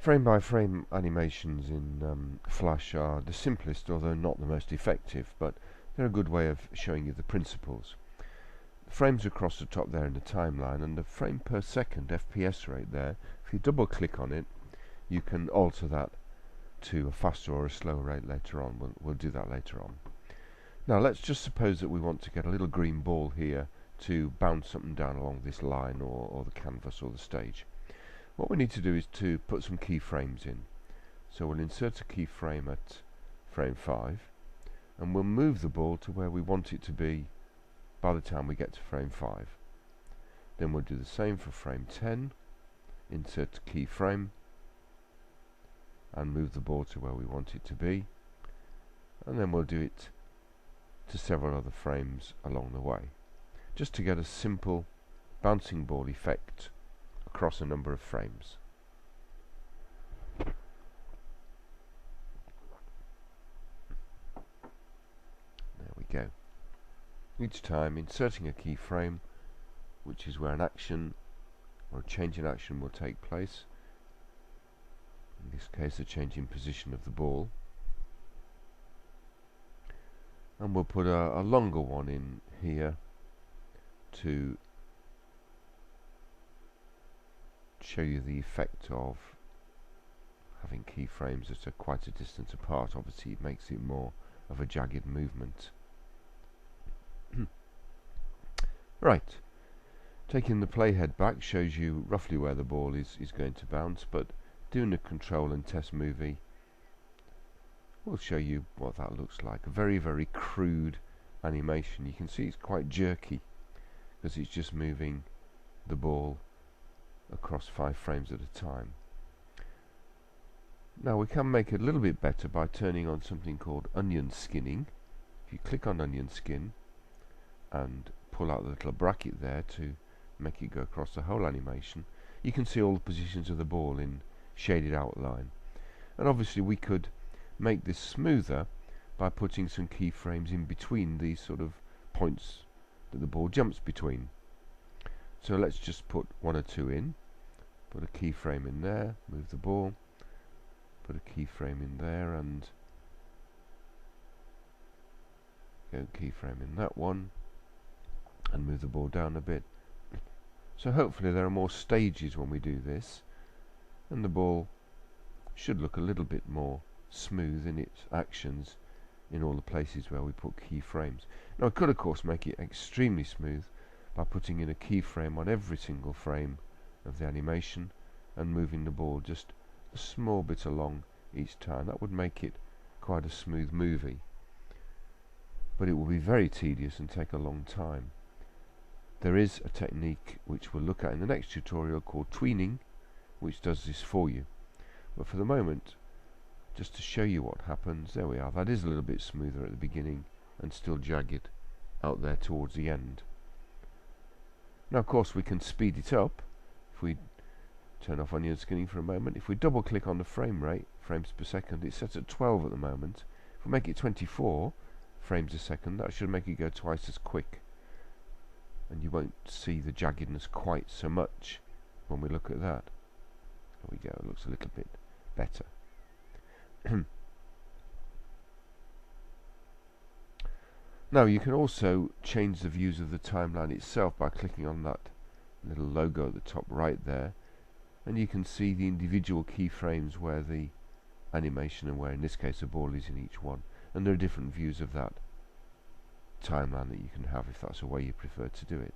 Frame-by-frame animations in Flash are the simplest, although not the most effective, but they're a good way of showing you the principles. The frames across the top there in the timeline, and the frame per second FPS rate there, if you double click on it, you can alter that to a faster or a slower rate later on. We'll do that later on. Now let's just suppose that we want to get a little green ball here to bounce something down along this line or the canvas or the stage. What we need to do is to put some keyframes in. So we'll insert a keyframe at frame 5 and we'll move the ball to where we want it to be by the time we get to frame 5. Then we'll do the same for frame 10, insert a keyframe and move the ball to where we want it to be, and then we'll do it to several other frames along the way, just to get a simple bouncing ball effect across a number of frames. There we go. Each time inserting a keyframe, which is where an action or a change in action will take place. In this case, a change in position of the ball. And we'll put a longer one in here to show you the effect of having keyframes that are quite a distance apart. Obviously it makes it more of a jagged movement. Right, taking the playhead back shows you roughly where the ball is going to bounce, but doing a control and test movie will show you what that looks like. A very, very crude animation. You can see it's quite jerky because it's just moving the ball across 5 frames at a time. Now we can make it a little bit better by turning on something called onion skinning. If you click on onion skin and pull out the little bracket there to make it go across the whole animation, you can see all the positions of the ball in shaded outline. And obviously we could make this smoother by putting some keyframes in between these sort of points that the ball jumps between. So let's just put 1 or 2 in. Put a keyframe in there, move the ball, put a keyframe in there, and go keyframe in that one, and move the ball down a bit. So hopefully there are more stages when we do this, and the ball should look a little bit more smooth in its actions in all the places where we put keyframes. Now I could of course make it extremely smooth by putting in a keyframe on every single frame of the animation and moving the ball just a small bit along each time. That would make it quite a smooth movie, but it will be very tedious and take a long time. There is a technique which we'll look at in the next tutorial called tweening, which does this for you, but for the moment, just to show you what happens, there we are. That is a little bit smoother at the beginning and still jagged out there towards the end. Now of course we can speed it up. If we turn off onion skinning for a moment, if we double click on the frame rate, frames per second, it's set at 12 at the moment. If we make it 24 frames a second, that should make it go twice as quick, and you won't see the jaggedness quite so much when we look at that. There we go, it looks a little bit better. Now you can also change the views of the timeline itself by clicking on that little logo at the top right there, and you can see the individual keyframes where the animation and where in this case a ball is in each one, and there are different views of that timeline that you can have if that's a way you prefer to do it.